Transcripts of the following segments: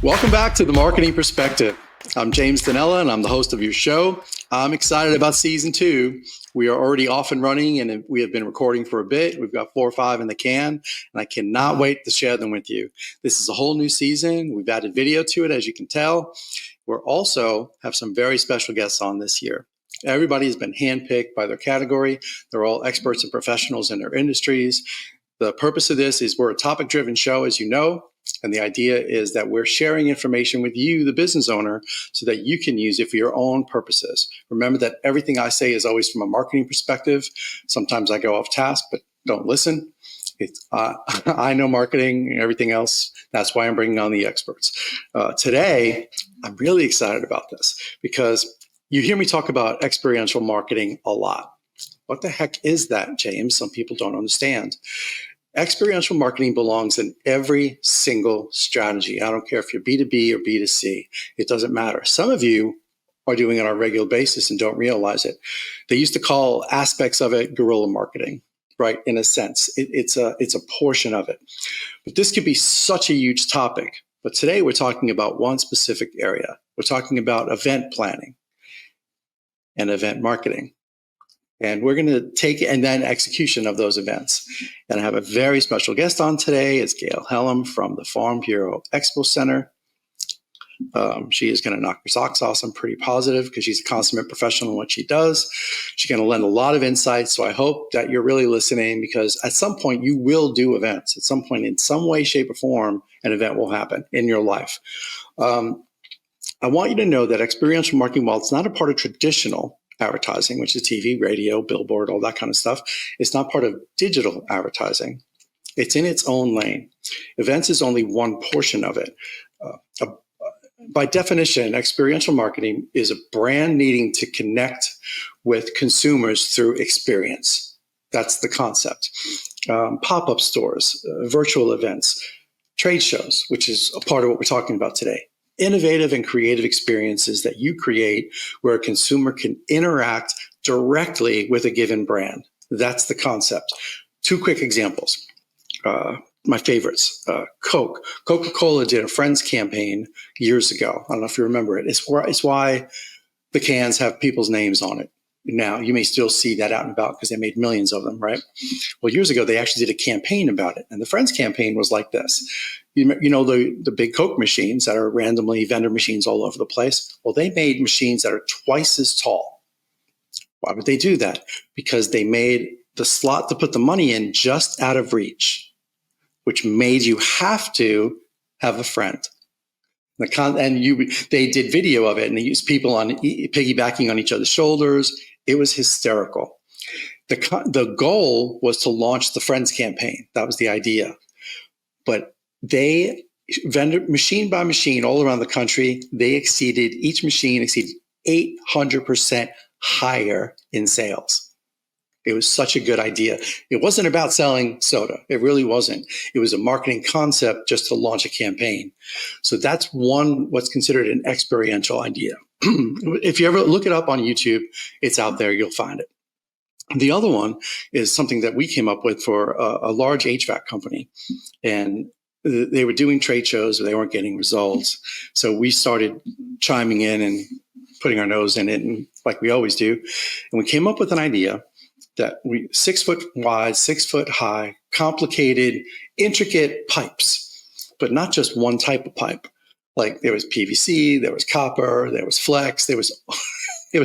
Welcome back to The Marketing Perspective. I'm James and I'm the host of your show. I'm excited about season 2. We are already off and running, and we have been recording for a bit. We've got 4 or 5 in the can, and I cannot wait to share them with you. This is a whole new season. We've added video to it, as you can tell. We're also have some very special guests on this year. Everybody has been handpicked by their category. They're all experts and professionals in their industries. The purpose of this is we're a topic-driven show, as you know. And the idea is that we're sharing information with you, the business owner, so that you can use it for your own purposes. Remember that everything I say is always from a marketing perspective. Sometimes I go off task, but don't listen. I know marketing and everything else. That's why I'm bringing on the experts. Today, I'm really excited about this because you hear me talk about experiential marketing a lot. What the heck is that, James? Some people don't understand. Experiential marketing belongs in every single strategy. I don't care if you're B2B or B2C. It doesn't matter. Some of you are doing it on a regular basis and don't realize it. They used to call aspects of it guerrilla marketing, right? In a sense, it's a portion of it. But this could be such a huge topic. But today we're talking about one specific area. We're talking about event planning and event marketing. And we're going to take and then execution of those events. And I have a very special guest on today. It's Gayle Hellemn from the Farm Bureau Expo Center. She is going to knock your socks off. I'm pretty positive because she's a consummate professional in what she does. She's going to lend a lot of insight. So I hope that you're really listening because at some point you will do events. At some point, in some way, shape, or form, an event will happen in your life. I want you to know that experiential marketing, while it's not a part of traditional advertising, which is TV, radio, billboard, all that kind of stuff, it's not part of digital advertising. It's in its own lane. Events is only one portion of it. By definition, experiential marketing is a brand needing to connect with consumers through experience. That's the concept. Pop-up stores, virtual events, trade shows, which is a part of what we're talking about today. Innovative and creative experiences that you create where a consumer can interact directly with a given brand. That's the concept. 2 quick examples. My favorites, Coca-Cola did a Friends campaign years ago. I don't know if you remember it. It's why the cans have people's names on it. Now, you may still see that out and about because they made millions of them, right? Well, years ago, they actually did a campaign about it. And the Friends campaign was like this. You know, the big Coke machines that are randomly vendor machines all over the place? Well, they made machines that are twice as tall. Why would they do that? Because they made the slot to put the money in just out of reach, which made you have to have a friend. They did video of it, and they used people on piggybacking on each other's shoulders. It was hysterical. The goal was to launch the Friends campaign. That was the idea. But machine by machine, all around the country, each machine exceeded 800% higher in sales. It was such a good idea. It wasn't about selling soda. It really wasn't. It was a marketing concept just to launch a campaign. So that's what's considered an experiential idea. If you ever look it up on YouTube, it's out there. You'll find it. The other one is something that we came up with for a large HVAC company. And they were doing trade shows, but they weren't getting results. So we started chiming in and putting our nose in it, and like we always do. And we came up with an idea that 6 foot wide, 6 foot high, complicated, intricate pipes, but not just one type of pipe. Like there was PVC, there was copper, there was flex, it was a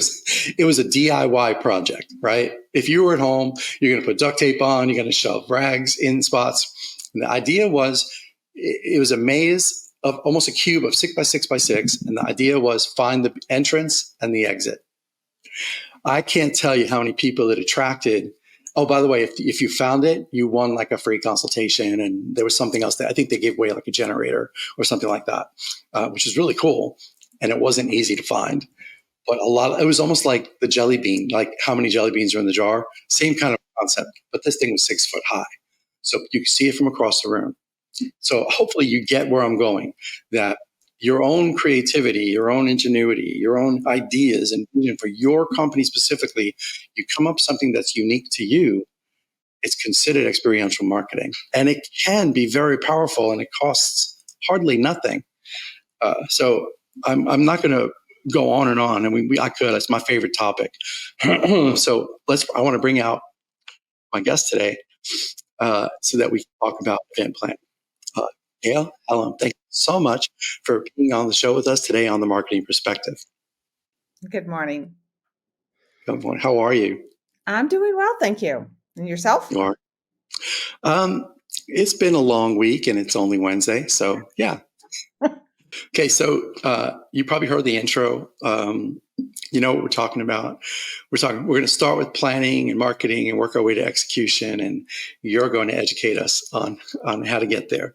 DIY project, right? If you were at home, you're going to put duct tape on, you're going to shove rags in spots. And the idea was, it was a maze of almost a cube of 6 by 6 by 6. And the idea was find the entrance and the exit. I can't tell you how many people it attracted. Oh, by the way, if you found it, you won like a free consultation, and there was something else that I think they gave away, like a generator or something like that, which is really cool. And it wasn't easy to find, but it was almost like the jelly bean, like how many jelly beans are in the jar, same kind of concept, but this thing was 6 foot high. So you can see it from across the room. So hopefully you get where I'm going, that your own creativity, your own ingenuity, your own ideas and vision for your company specifically, you come up with something that's unique to you. It's considered experiential marketing. And it can be very powerful, and it costs hardly nothing. So I'm not going to go on and on. I mean, I could. It's my favorite topic. So I want to bring out my guest today so that we can talk about event planning. Uh, Gayle Hellemn, thank you so much for being on the show with us today on the Marketing Perspective. Good morning. Good morning. How are you? I'm doing well, thank you. And yourself? You are. Um, it's been a long week and it's only Wednesday. So, yeah. Okay. So, you probably heard the intro. You know what we're talking about. We're going to start with planning and marketing and work our way to execution. And you're going to educate us on how to get there.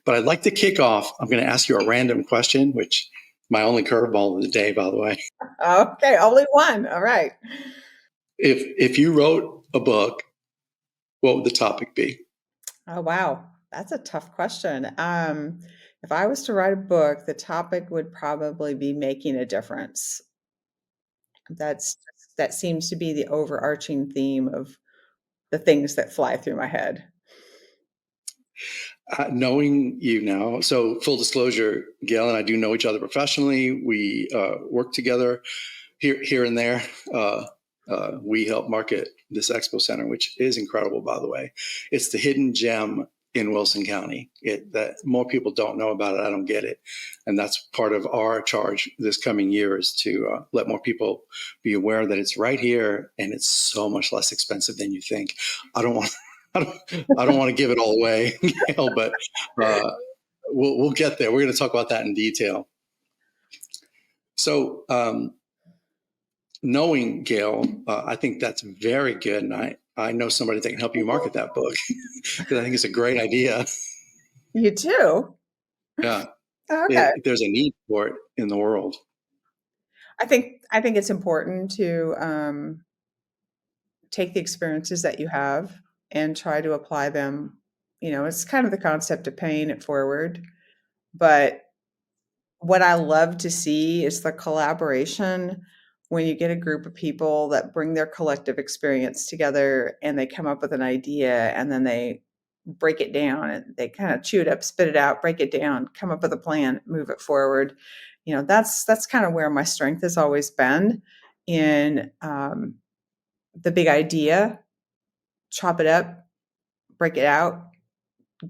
But I'd like to kick off. I'm going to ask you a random question, which my only curveball of the day, by the way. Okay, only one. All right. If you wrote a book, what would the topic be? Oh, wow. That's a tough question. If I was to write a book, the topic would probably be making a difference. That's that seems to be the overarching theme of the things that fly through my head. Knowing you now, so full disclosure, Gayle and I do know each other professionally. We work together here and there. We help market this expo center, which is incredible, by the way. It's the hidden gem in Wilson County. That more people don't know about it. I don't get it, and that's part of our charge this coming year is to let more people be aware that it's right here and it's so much less expensive than you think. I don't want. I don't want to give it all away, Gayle, but we'll get there. We're going to talk about that in detail. So, knowing Gayle, I think that's very good. And I know somebody that can help you market that book because I think it's a great idea. You too? Yeah. Okay. There's a need for it in the world. I think it's important to take the experiences that you have and try to apply them. It's kind of the concept of paying it forward. But what I love to see is the collaboration when you get a group of people that bring their collective experience together and they come up with an idea and then they break it down and they kind of chew it up, spit it out, break it down, come up with a plan, move it forward. That's kind of where my strength has always been in the big idea, chop it up, break it out,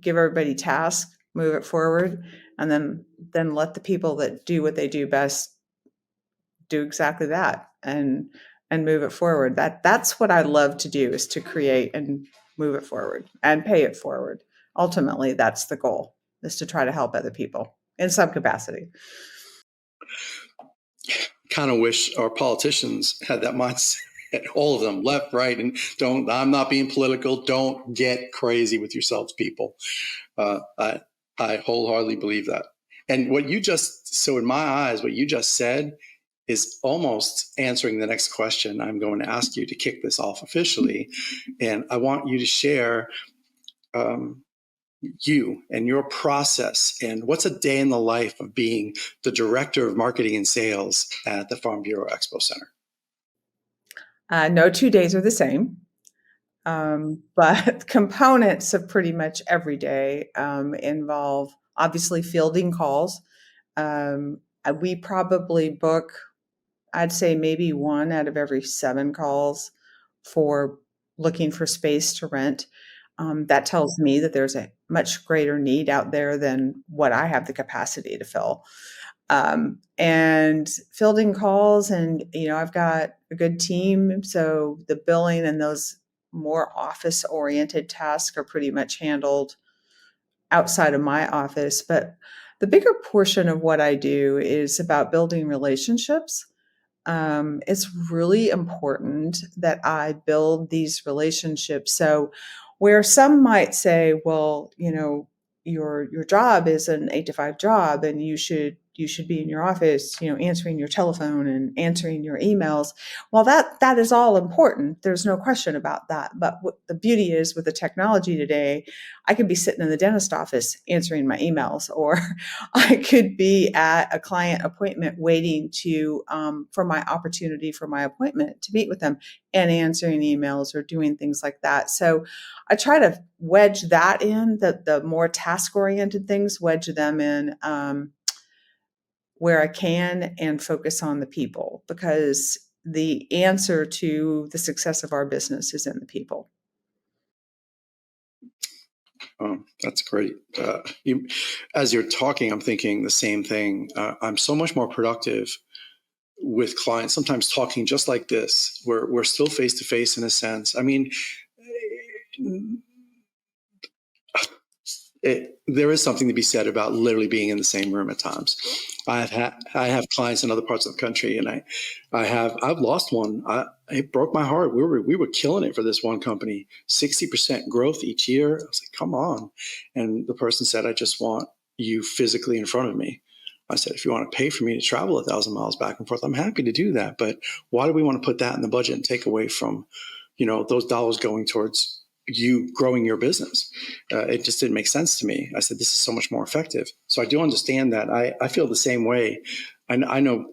give everybody tasks, move it forward, and then let the people that do what they do best do exactly that and move it forward. That's what I love to do is to create and move it forward and pay it forward. Ultimately, that's the goal is to try to help other people in some capacity. Kind of wish our politicians had that mindset. All of them, left, right, and don't. I'm not being political. Don't get crazy with yourselves, people. I wholeheartedly believe that. And so in my eyes, what you just said is almost answering the next question I'm going to ask you to kick this off officially. And I want you to share you and your process and what's a day in the life of being the director of marketing and sales at the Farm Bureau Expo Center. No 2 days are the same, but components of pretty much every day involve obviously fielding calls. We probably book, I'd say maybe one out of every 7 calls for looking for space to rent. That tells me that there's a much greater need out there than what I have the capacity to fill. And fielding calls, and I've got a good team, so the billing and those more office oriented tasks are pretty much handled outside of my office. But the bigger portion of what I do is about building relationships. It's really important that I build these relationships. So, where some might say, "Well, your job is an 8 to 5 job, and you should be in your office, answering your telephone and answering your emails." Well, that is all important. There's no question about that. But what the beauty is with the technology today, I could be sitting in the dentist office answering my emails, or I could be at a client appointment waiting for my opportunity for my appointment to meet with them and answering emails or doing things like that. So I try to wedge that in, the more task oriented things, wedge them in where I can and focus on the people, because the answer to the success of our business is in the people. That's great. As you're talking, I'm thinking the same thing. I'm so much more productive with clients, sometimes talking just like this. We're still face to face in a sense. I mean, there is something to be said about literally being in the same room at times. I have clients in other parts of the country, and I've lost one. It broke my heart. We were killing it for this one company, 60% growth each year. I was like, come on. And the person said, I just want you physically in front of me. I said, if you want to pay for me to travel 1,000 miles back and forth, I'm happy to do that. But why do we want to put that in the budget and take away from, those dollars going towards you growing your business? It just didn't make sense to me. I said, this is so much more effective. So I do understand that. I feel the same way. I know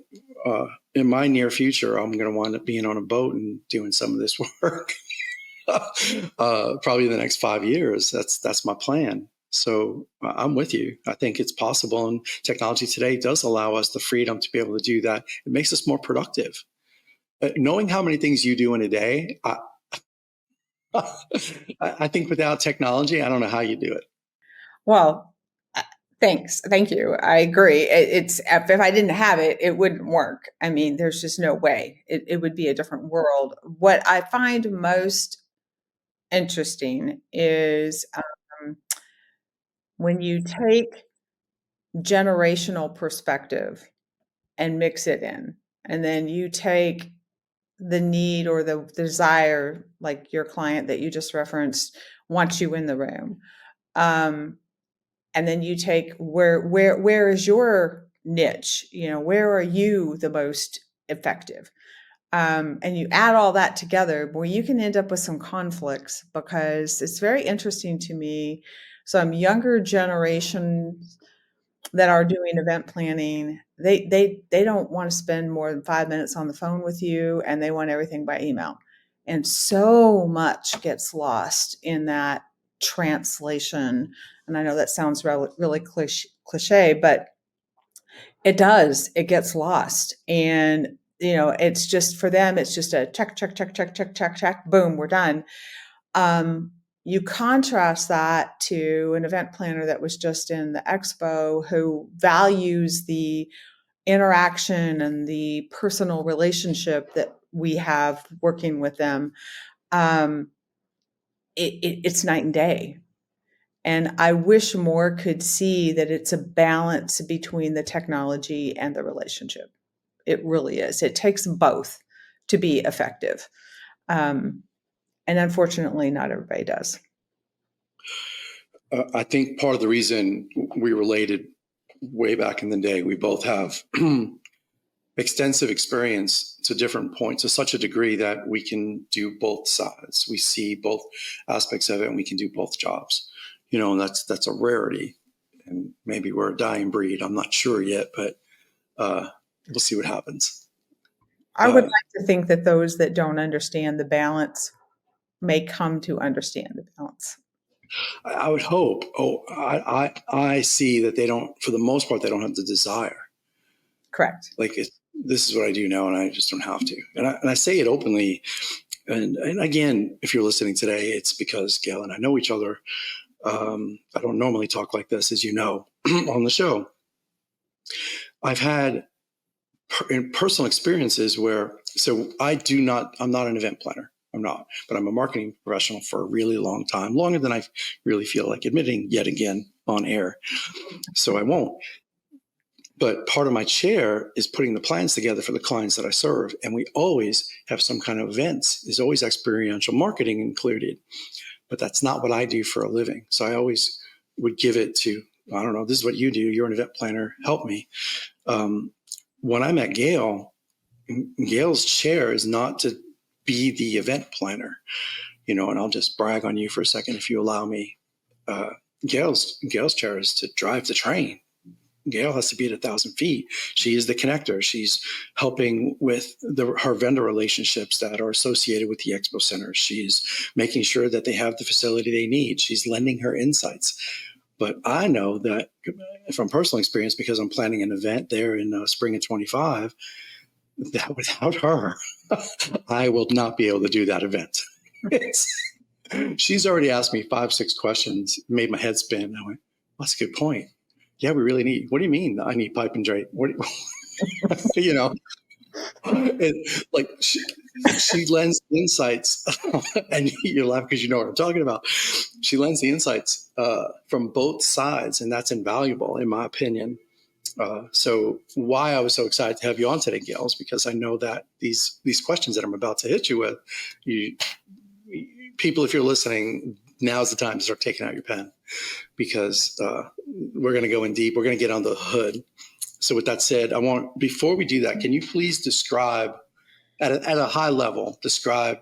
in my near future, I'm going to wind up being on a boat and doing some of this work. Probably the next 5 years. That's my plan. So I'm with you. I think it's possible. And technology today does allow us the freedom to be able to do that. It makes us more productive. Knowing how many things you do in a day, I think without technology, I don't know how you do it. Well, thanks. Thank you. I agree. It's if I didn't have it, it wouldn't work. I mean, there's just no way. It would be a different world. What I find most interesting is when you take generational perspective and mix it in, and then you take the need or the desire, like your client that you just referenced wants you in the room. And then you take where is your niche? Where are you the most effective? And you add all that together, boy, you can end up with some conflicts, because it's very interesting to me. Some younger generations that are doing event planning, they don't want to spend more than 5 minutes on the phone with you, and they want everything by email. And so much gets lost in that translation. And I know that sounds really cliche, but it does. It gets lost. And, it's just for them, it's just a check, check, check, check, check, check, check, boom, we're done. You contrast that to an event planner that was just in the expo, who values the interaction and the personal relationship that we have working with them. It's night and day. And I wish more could see that it's a balance between the technology and the relationship. It really is. It takes both to be effective. And unfortunately, not everybody does. I think part of the reason we related way back in the day, we both have extensive experience to different points to such a degree that we can do both sides. We see both aspects of it, and we can do both jobs. And that's a rarity. And maybe we're a dying breed. I'm not sure yet, but we'll see what happens. I would like to think that those that don't understand the balance may come to understand the balance. I would hope. I see that they don't, for the most part, they don't have the desire. Correct. Like this is what I do now, and I just don't have to. And I say it openly. And again, if you're listening today, it's because Gayle and I know each other. I don't normally talk like this, as you know, on the show. I've had personal experiences where, I'm not an event planner. I'm not, but I'm a marketing professional for a really long time, longer than I really feel like admitting yet again on air. So I won't. But part of my chair is putting the plans together for the clients that I serve. And we always have some kind of events. There's always experiential marketing included, but that's not what I do for a living. So I always would give it to, I don't know, this is what you do. You're an event planner. Help me. When I met Gayle, Gayle's chair is not to be the event planner, and I'll just brag on you for a second, if you allow me. Gayle's chair is to drive the train. Gayle has to be at 1,000 feet. She is the connector. She's helping with her vendor relationships that are associated with the Expo Center. She's making sure that they have the facility they need. She's lending her insights. But I know that from personal experience, because I'm planning an event there in spring of 25, that without her, I will not be able to do that event. She's already asked me 5, 6 questions, made my head spin. I went, well, that's a good point. Yeah, we really need, what do you mean I need pipe and drape? What, you know, like she lends insights, and you laugh because you know what I'm talking about. She lends the insights from both sides, and that's invaluable in my opinion. So why I was so excited to have you on today, Gayle, is because I know that these questions that I'm about to hit you with, people, if you're listening, now's the time to start taking out your pen, because we're going to go in deep. We're going to get on the hood. So with that said, before we do that, can you please describe at a high level, describe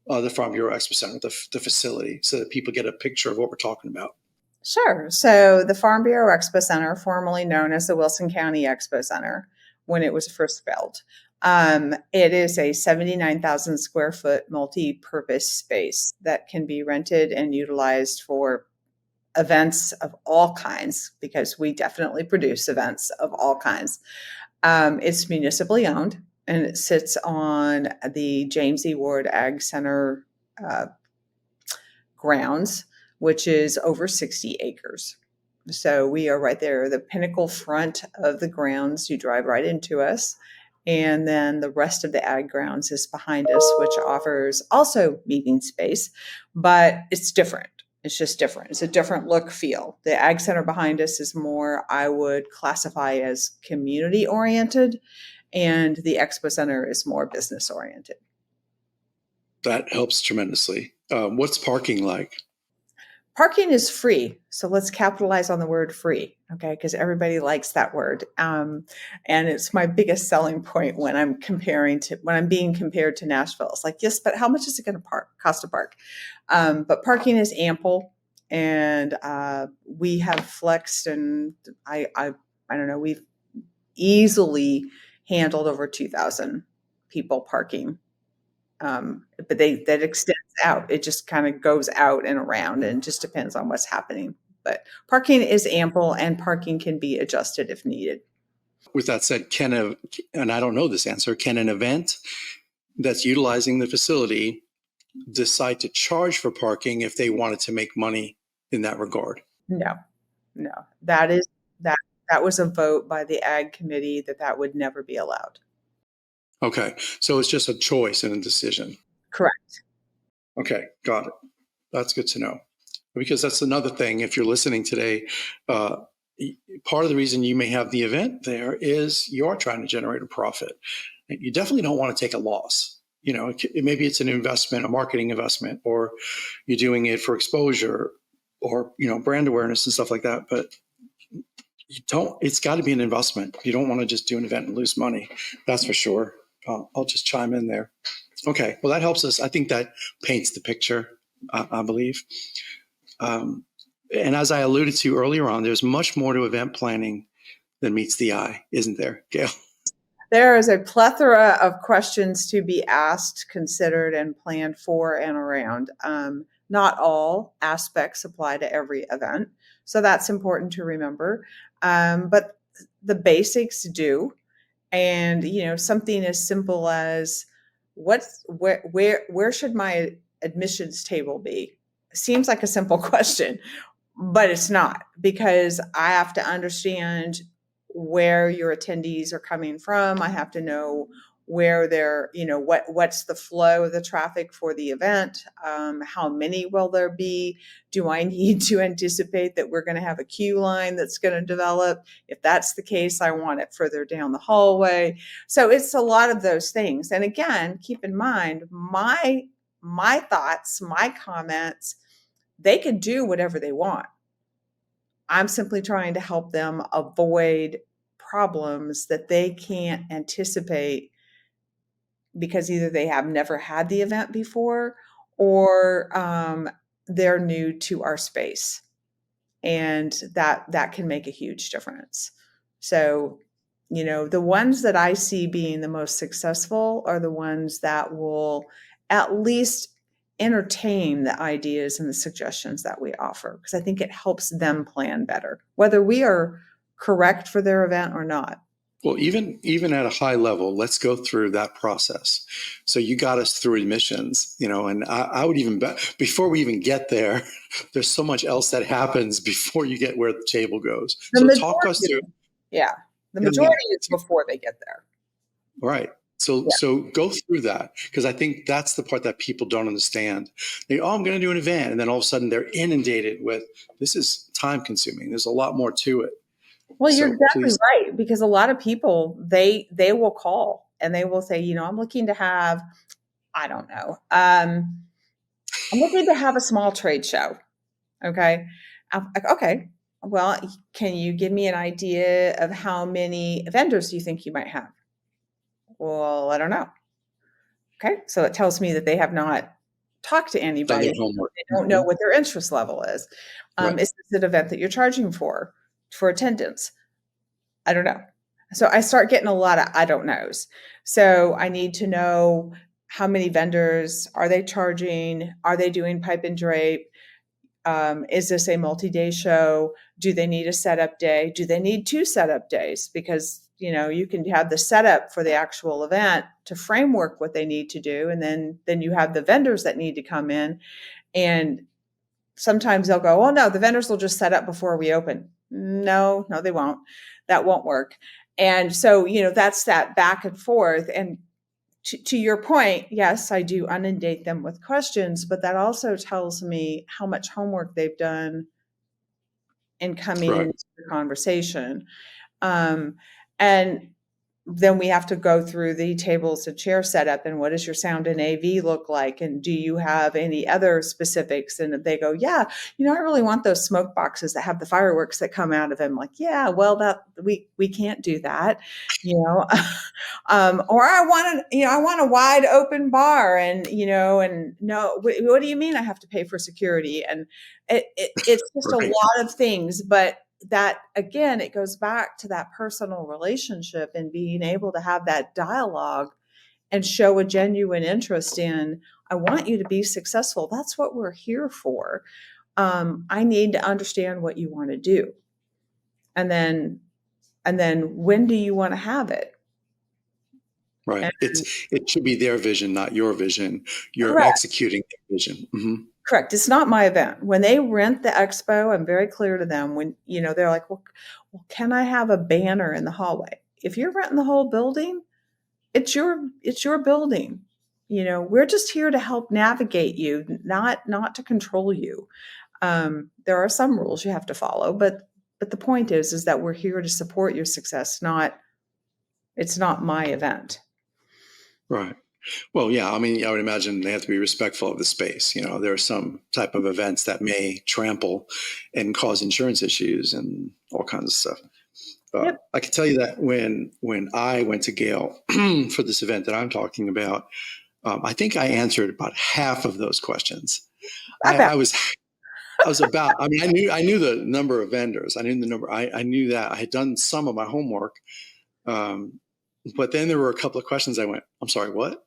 the Farm Bureau Expo Center, the facility, so that people get a picture of what we're talking about? Sure. So the Farm Bureau Expo Center, formerly known as the Wilson County Expo Center, when it was first built, it is a 79,000 square foot multi-purpose space that can be rented and utilized for events of all kinds, because we definitely produce events of all kinds. It's municipally owned, and it sits on the James E. Ward Ag Center grounds, which is over 60 acres. So we are right there, the pinnacle front of the grounds. You drive right into us. And then the rest of the ag grounds is behind us, which offers also meeting space, but it's different. It's just different. It's a different look, feel. The ag center behind us is more, I would classify as community oriented, and the expo center is more business oriented. That helps tremendously. What's parking like? Parking is free. So let's capitalize on the word free, okay? Because everybody likes that word. And it's my biggest selling point when I'm being compared to Nashville. It's like, yes, but how much is it going to cost to park? But parking is ample, and we have flexed, and I don't know, we've easily handled over 2,000 people parking. But that extends out. It just kind of goes out and around, and just depends on what's happening. But parking is ample, and parking can be adjusted if needed. With that said, and I don't know this answer, can an event that's utilizing the facility decide to charge for parking if they wanted to make money in that regard? No. That was a vote by the Ag Committee that would never be allowed. Okay, so it's just a choice and a decision. Correct. Okay, got it. That's good to know. Because that's another thing, if you're listening today, part of the reason you may have the event there is you are trying to generate a profit. You definitely don't want to take a loss. Maybe it's an investment, a marketing investment, or you're doing it for exposure or, brand awareness and stuff like that. But it's got to be an investment. You don't want to just do an event and lose money. That's for sure. I'll just chime in there. Okay, well, that helps us. I think that paints the picture, I believe. And as I alluded to earlier on, there's much more to event planning than meets the eye, isn't there, Gayle? There is a plethora of questions to be asked, considered, and planned for and around. Not all aspects apply to every event, so that's important to remember. But the basics do. And something as simple as where should my admissions table be? Seems like a simple question, but it's not, because I have to understand where your attendees are coming from. I have to know where they're, what's the flow of the traffic for the event? How many will there be? Do I need to anticipate that we're going to have a queue line that's going to develop? If that's the case, I want it further down the hallway. So it's a lot of those things. And again, keep in mind, my thoughts, my comments, they can do whatever they want. I'm simply trying to help them avoid problems that they can't anticipate, because either they have never had the event before, or they're new to our space, and that can make a huge difference. So, the ones that I see being the most successful are the ones that will at least entertain the ideas and the suggestions that we offer, because I think it helps them plan better, whether we are correct for their event or not. Well, even at a high level, let's go through that process. So you got us through admissions, and I would even bet before we even get there, there's so much else that happens before you get where the table goes. The So majority, talk us through. yeah, the majority is before they get there. Right. So go through that, because I think that's the part that people don't understand. I'm going to do an event, and then all of a sudden they're inundated with, this is time consuming. There's a lot more to it. Well, you're exactly right, because a lot of people, they will call and they will say, I'm looking to have, I don't know, I'm looking to have a small trade show. Okay. I'm like, okay, well, can you give me an idea of how many vendors do you think you might have? Well, I don't know. Okay. So it tells me that they have not talked to anybody. They don't know what their interest level is. Right. Is this an event that you're charging for attendance? I don't know. So I start getting a lot of I don't knows. So I need to know, how many vendors are they charging? Are they doing pipe and drape? Is this a multi-day show? Do they need a setup day? Do they need 2 setup days? Because, you can have the setup for the actual event to framework what they need to do. And then you have the vendors that need to come in. And sometimes they'll go, oh, no, the vendors will just set up before we open. No, they won't. That won't work. And so, that's that back and forth. And to your point, yes, I do inundate them with questions, but that also tells me how much homework they've done in coming into the conversation. And then we have to go through the tables and chair setup, and what does your sound and AV look like? And do you have any other specifics? And if they go, yeah, I really want those smoke boxes that have the fireworks that come out of them. Like, yeah, well, that we can't do that, or I want a wide open bar, and and no, what do you mean I have to pay for security? And it's just a lot of things, but that, again, it goes back to that personal relationship and being able to have that dialogue and show a genuine interest in, I want you to be successful. That's what we're here for. I need to understand what you want to do. And then when do you want to have it? Right. And it should be their vision, not your vision. You're executing their vision. Mm-hmm. Correct. It's not my event. When they rent the expo, I'm very clear to them when, they're like, well, can I have a banner in the hallway? If you're renting the whole building, it's your building. We're just here to help navigate you, not to control you. There are some rules you have to follow, but the point is that we're here to support your success. It's not my event. Right. Well, yeah, I mean, I would imagine they have to be respectful of the space. There are some type of events that may trample and cause insurance issues and all kinds of stuff. Yep. I can tell you that when I went to Gayle for this event that I'm talking about, I think I answered about half of those questions. I knew the number of vendors. I knew the number. I knew that I had done some of my homework. But then there were a couple of questions I went, I'm sorry, what?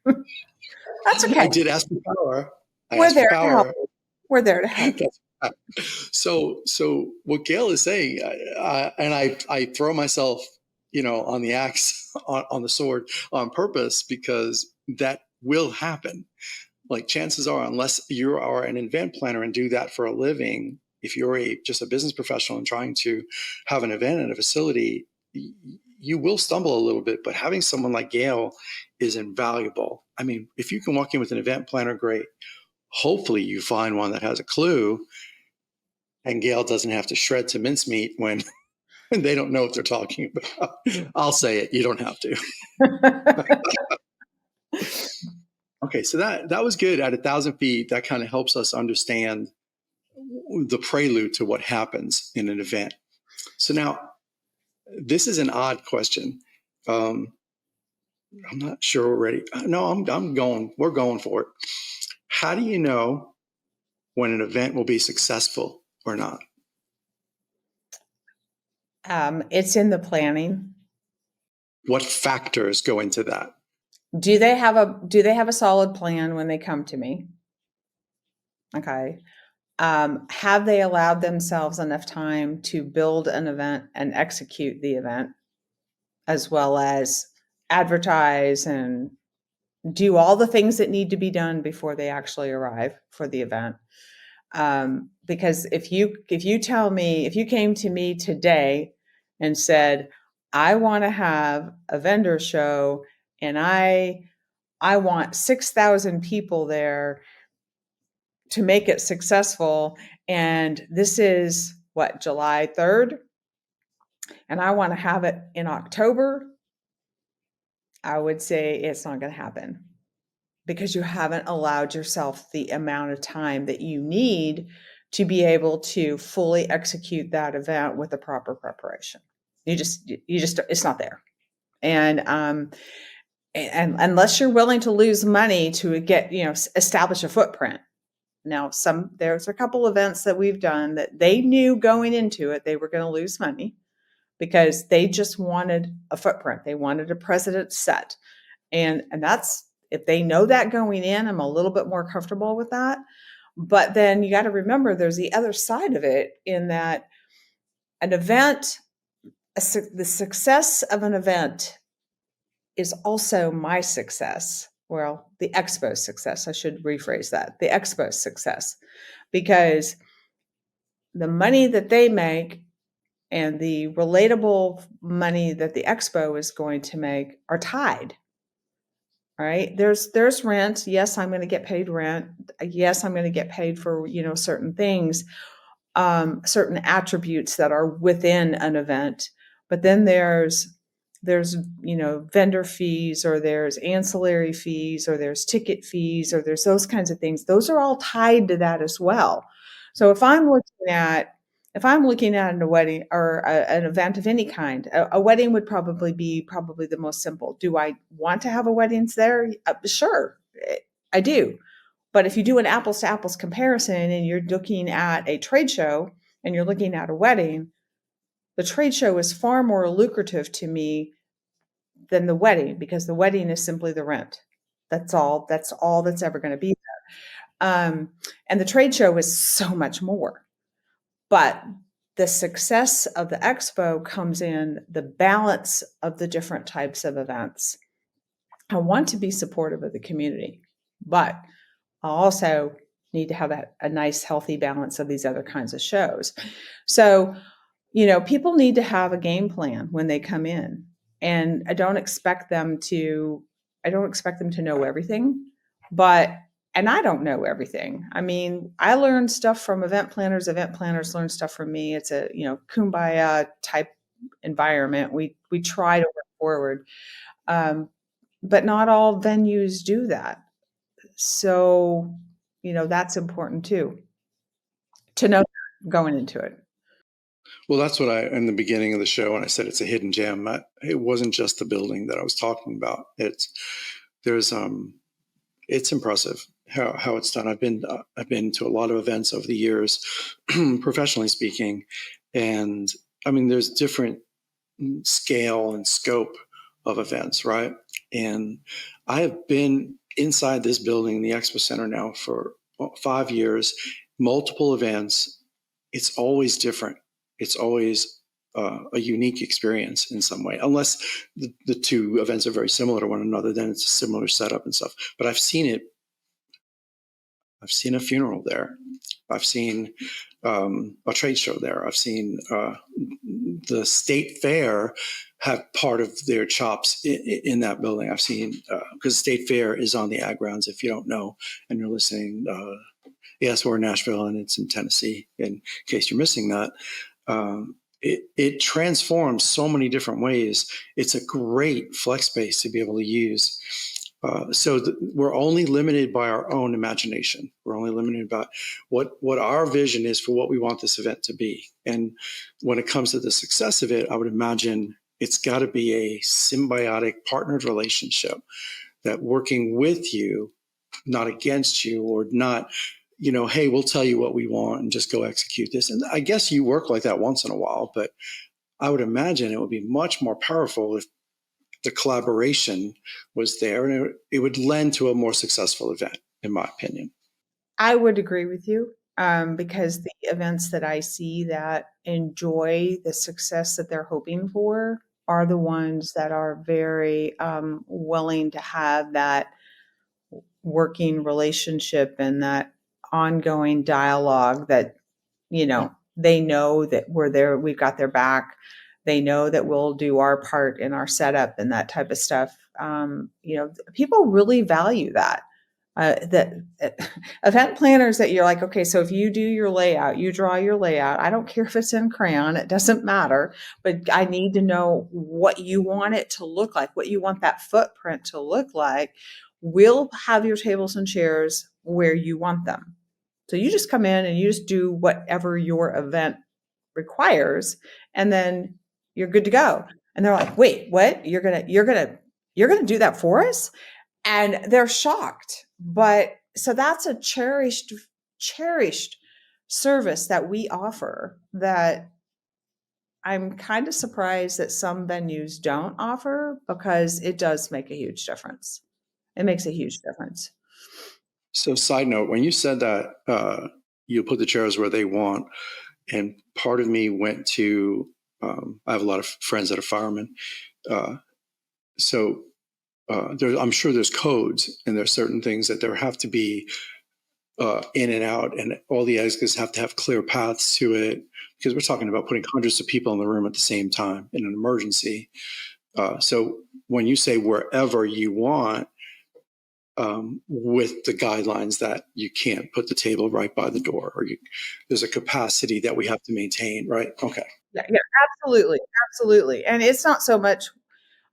That's okay. I did ask for power. We're there to help. We're there to help. So what Gayle is saying, and I throw myself, on the axe, on the sword on purpose, because that will happen. Like, chances are, unless you are an event planner and do that for a living, if you're just a business professional and trying to have an event at a facility, you will stumble a little bit, but having someone like Gayle is invaluable. I mean, if you can walk in with an event planner, great. Hopefully you find one that has a clue, and Gayle doesn't have to shred to mincemeat when they don't know what they're talking about. I'll say it. You don't have to. Okay. So that was good. At 1,000 feet, that kind of helps us understand the prelude to what happens in an event. So now, this is an odd question. I'm not sure we're ready. No, I'm going. We're going for it. How do you know when an event will be successful or not? It's in the planning. What factors go into that? Do they have a solid plan when they come to me? Okay. Have they allowed themselves enough time to build an event and execute the event, as well as advertise and do all the things that need to be done before they actually arrive for the event? Because if you came to me today and said, I want to have a vendor show and I want 6,000 people there to make it successful, and this is what, July 3rd, and I want to have it in October, I would say it's not going to happen, because you haven't allowed yourself the amount of time that you need to be able to fully execute that event with the proper preparation. You just it's not there. And unless you're willing to lose money to get, establish a footprint. Now, there's a couple events that we've done that they knew going into it they were going to lose money, because they just wanted a footprint. They wanted a precedent set. And that's, if they know that going in, I'm a little bit more comfortable with that. But then you got to remember there's the other side of it, in that an event, the success of an event is also my success. Well, the expo's success, I should rephrase that, the expo's success, because the money that they make and the relatable money that the expo is going to make are tied. All right. There's rent. Yes, I'm going to get paid rent. Yes, I'm going to get paid for, certain things, certain attributes that are within an event. But then there's vendor fees, or there's ancillary fees, or there's ticket fees, or there's those kinds of things. Those are all tied to that as well. So if I'm looking at a wedding, or an event of any kind, a wedding would probably be the most simple. Do I want to have a weddings there? Sure, I do. But if you do an apples to apples comparison and you're looking at a trade show and you're looking at a wedding, the trade show is far more lucrative to me than the wedding, because the wedding is simply the rent. That's all that's ever going to be there. And the trade show is so much more. But the success of the expo comes in the balance of the different types of events. I want to be supportive of the community, but I also need to have a nice, healthy balance of these other kinds of shows. So, people need to have a game plan when they come in, and I don't expect them to know everything, and I don't know everything. I mean, I learn stuff from event planners learn stuff from me. It's a, kumbaya type environment. We try to work forward. But not all venues do that. So, that's important too, to know going into it. Well, that's what in the beginning of the show, when I said it's a hidden gem, it wasn't just the building that I was talking about. It's impressive how it's done. I've been to a lot of events over the years, professionally speaking, and I mean, there's different scale and scope of events, right? And I have been inside this building, the Expo Center, now for 5 years, multiple events. It's always different. It's always a unique experience in some way, unless the two events are very similar to one another, then it's a similar setup and stuff. But I've seen it. I've seen a funeral there. I've seen a trade show there. I've seen the state fair have part of their chops in that building. I've seen, because state fair is on the ag grounds, if you don't know and you're listening. Yes, we're in Nashville and it's in Tennessee, in case you're missing that. It transforms so many different ways. It's a great flex space to be able to use. We're only limited by our own imagination. We're only limited by what our vision is for what we want this event to be. And when it comes to the success of it, I would imagine it's got to be a symbiotic partnered relationship, that working with you, not against you, or not, hey, we'll tell you what we want and just go execute this. And I guess you work like that once in a while, but I would imagine it would be much more powerful if the collaboration was there, and it would lend to a more successful event, in my opinion. I would agree with you, because the events that I see that enjoy the success that they're hoping for are the ones that are very willing to have that working relationship and that ongoing dialogue that, they know that we're there, we've got their back. They know that we'll do our part in our setup and that type of stuff. People really value that. That event planners that you're like, okay, so if you do your layout, you draw your layout. I don't care if it's in crayon, it doesn't matter, but I need to know what you want it to look like, what you want that footprint to look like. We'll have your tables and chairs where you want them. So you just come in and you just do whatever your event requires, and then you're good to go. And they're like, wait, what? You're gonna do that for us? And they're shocked. But so that's a cherished service that we offer that I'm kind of surprised that some venues don't offer, because it does make a huge difference. It makes a huge difference. So, side note, when you said that you put the chairs where they want, and part of me went to, I have a lot of friends that are firemen. So I'm sure there's codes, and there's certain things that there have to be in and out, and all the exits have to have clear paths to it, because we're talking about putting hundreds of people in the room at the same time in an emergency. So when you say wherever you want, with the guidelines that you can't put the table right by the door, or there's a capacity that we have to maintain, right? Okay. Yeah, absolutely, absolutely. And it's not so much.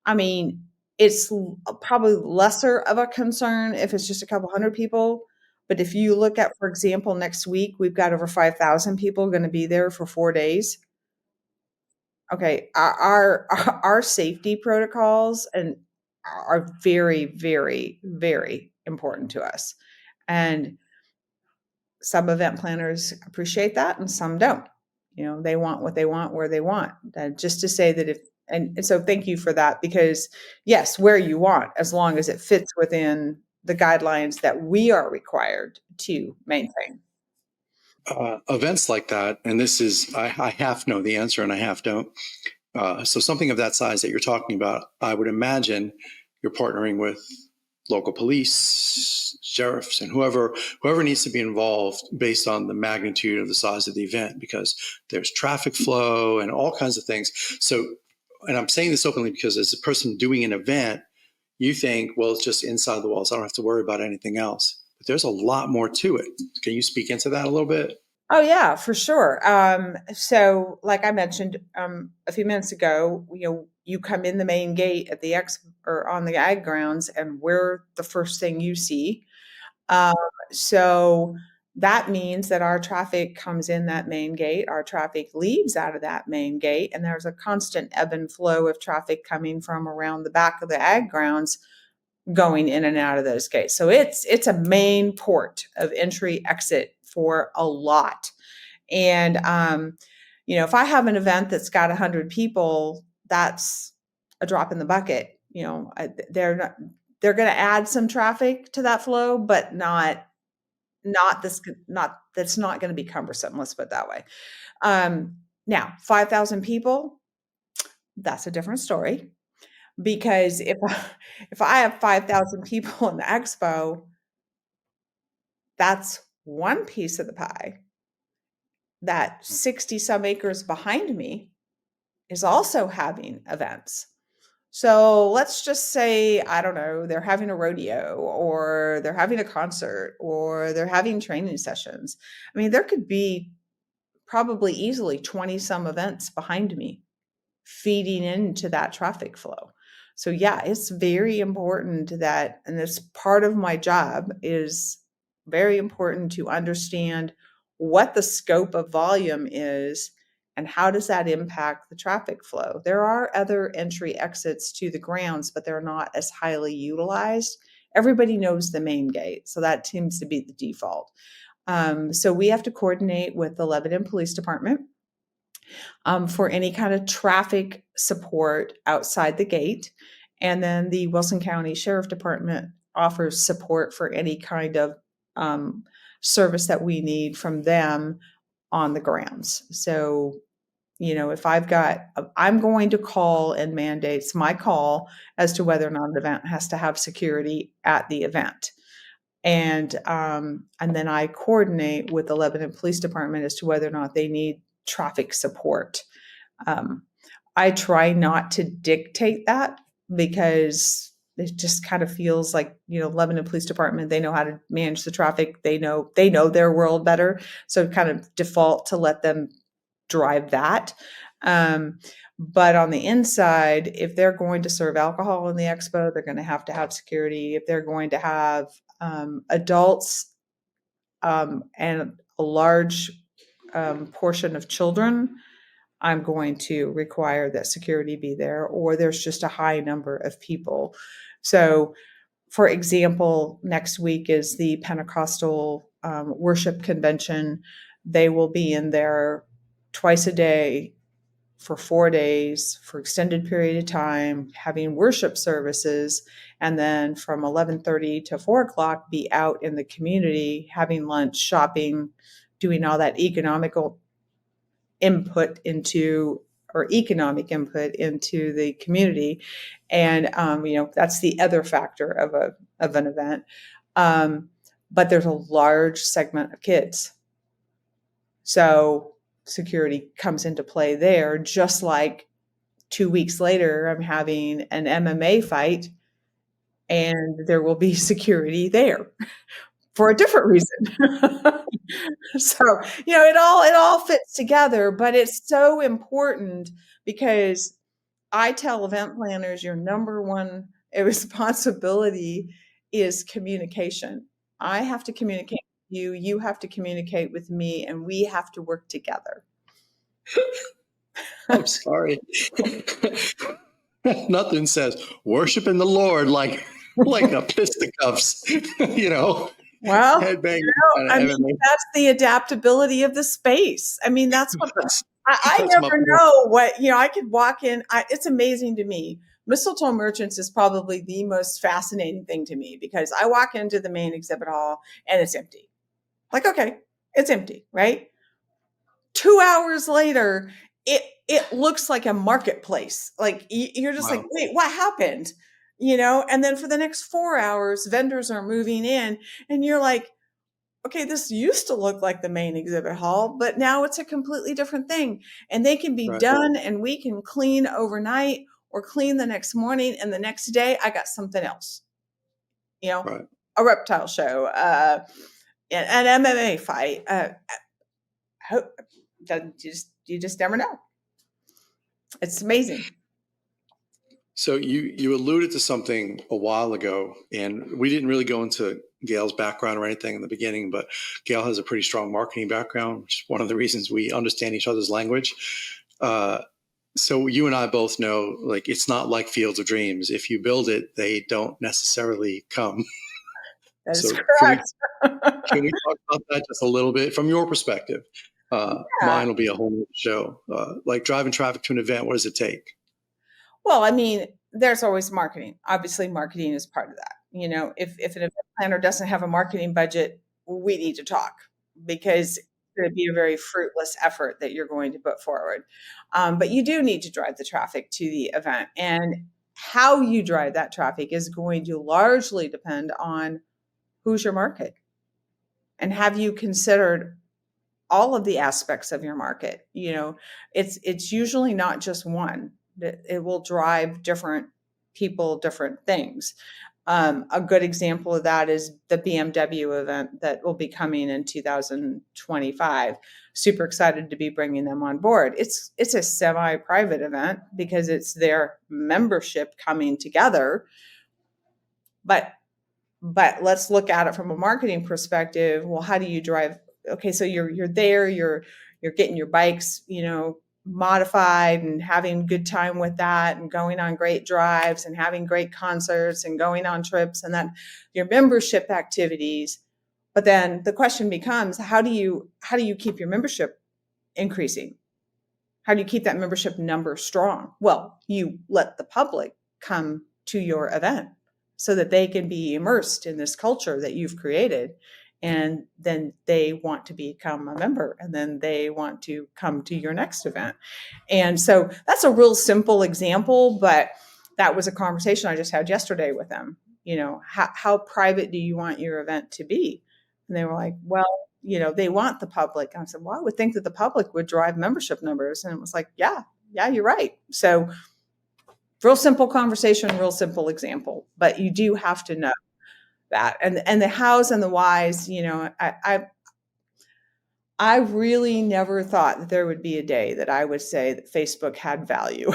I mean, it's probably lesser of a concern if it's just a couple hundred people. But if you look at, for example, next week, we've got over 5,000 people going to be there for 4 days. Okay, our safety protocols and are very, very, very important to us. And some event planners appreciate that and some don't. They want what they want where they want. Just to say that and so thank you for that, because yes, where you want, as long as it fits within the guidelines that we are required to maintain. Events like that, and this is, I half know the answer and I half don't. So something of that size that you're talking about, I would imagine you're partnering with local police, sheriffs, and whoever needs to be involved based on the magnitude of the size of the event, because there's traffic flow and all kinds of things. So, and I'm saying this openly because as a person doing an event, you think, well, it's just inside the walls, I don't have to worry about anything else. But there's a lot more to it. Can you speak into that a little bit? Oh yeah, for sure. So like I mentioned a few minutes ago, you come in the main gate at the or on the ag grounds, and we're the first thing you see. Um, so that means that our traffic comes in that main gate, our traffic leaves out of that main gate, and there's a constant ebb and flow of traffic coming from around the back of the ag grounds going in and out of those gates. So it's a main port of entry exit for a lot. And if I have an event that's got 100 people, that's a drop in the bucket. They're going to add some traffic to that flow, but that's not going to be cumbersome. Let's put it that way. Now 5,000 people, that's a different story, because if I have 5,000 people in the expo, that's one piece of the pie. That 60 some acres behind me is also having events. So let's just say, I don't know, they're having a rodeo, or they're having a concert, or they're having training sessions. I mean, there could be probably easily 20 some events behind me feeding into that traffic flow. So yeah, it's very important that, and it's part of my job, is very important to understand what the scope of volume is and how does that impact the traffic flow. There are other entry exits to the grounds, but they're not as highly utilized. Everybody knows the main gate, so that seems to be the default. So we have to coordinate with the Lebanon Police Department for any kind of traffic support outside the gate. And then the Wilson County Sheriff Department offers support for any kind of service that we need from them on the grounds. So, if I'm going to call and mandate, it's my call as to whether or not an event has to have security at the event. And then I coordinate with the Lebanon Police Department as to whether or not they need traffic support. I try not to dictate that because it just kind of feels like, Lebanon Police Department, they know how to manage the traffic. They know their world better. So kind of default to let them drive that. But on the inside, if they're going to serve alcohol in the expo, they're going to have security. If they're going to have adults and a large portion of children, I'm going to require that security be there, or there's just a high number of people. So, for example, next week is the Pentecostal worship convention. They will be in there twice a day for 4 days for extended period of time, having worship services, and then from 11:30 to 4 o'clock be out in the community, having lunch, shopping, doing all that economic input into the community. And that's the other factor of an event. But there's a large segment of kids, so security comes into play there. Just like 2 weeks later, I'm having an MMA fight, and there will be security there for a different reason. So, it all fits together, but it's so important because I tell event planners your number one responsibility is communication. I have to communicate with you, you have to communicate with me, and we have to work together. I'm sorry. Nothing says worshiping the Lord like a fisticuffs, Well, headbanging. that's the adaptability of the space. That's what I That's never know what, I could walk in. It's amazing to me. Mistletoe Merchants is probably the most fascinating thing to me because I walk into the main exhibit hall and it's empty. Like, okay, it's empty, right? 2 hours later, it looks like a marketplace. Like you're just Wow. like, wait, what happened? And then for the next 4 hours, vendors are moving in and you're like, okay, this used to look like the main exhibit hall, but now it's a completely different thing. And they can be done and we can clean overnight or clean the next morning. And the next day I got something else, a reptile show, an MMA fight. You just never know. It's amazing. So you alluded to something a while ago, and we didn't really go into Gayle's background or anything in the beginning, but Gayle has a pretty strong marketing background, which is one of the reasons we understand each other's language. So you and I both know, like, it's not like Fields of Dreams. If you build it, they don't necessarily come. That is correct. Can we talk about that just a little bit from your perspective? Mine will be a whole new show. Like driving traffic to an event, what does it take? Well, there's always marketing. Obviously, marketing is part of that. If an event planner doesn't have a marketing budget, we need to talk because it's going to be a very fruitless effort that you're going to put forward. But you do need to drive the traffic to the event. And how you drive that traffic is going to largely depend on who's your market. And have you considered all of the aspects of your market? It's usually not just one. It will drive different people, different things. A good example of that is the BMW event that will be coming in 2025. Super excited to be bringing them on board. It's a semi-private event because it's their membership coming together. But let's look at it from a marketing perspective. Well, how do you drive? Okay, so you're there, you're getting your bikes, modified and having good time with that and going on great drives and having great concerts and going on trips and then your membership activities. But then the question becomes, how do you keep your membership increasing? How do you keep that membership number strong? Well, you let the public come to your event so that they can be immersed in this culture that you've created. And then they want to become a member, and then they want to come to your next event. And so that's a real simple example, but that was a conversation I just had yesterday with them. How private do you want your event to be? And they were like, well, they want the public. And I said, well, I would think that the public would drive membership numbers. And it was like, yeah, you're right. So real simple conversation, real simple example, but you do have to know that. And the hows and the whys, I really never thought that there would be a day that I would say that Facebook had value,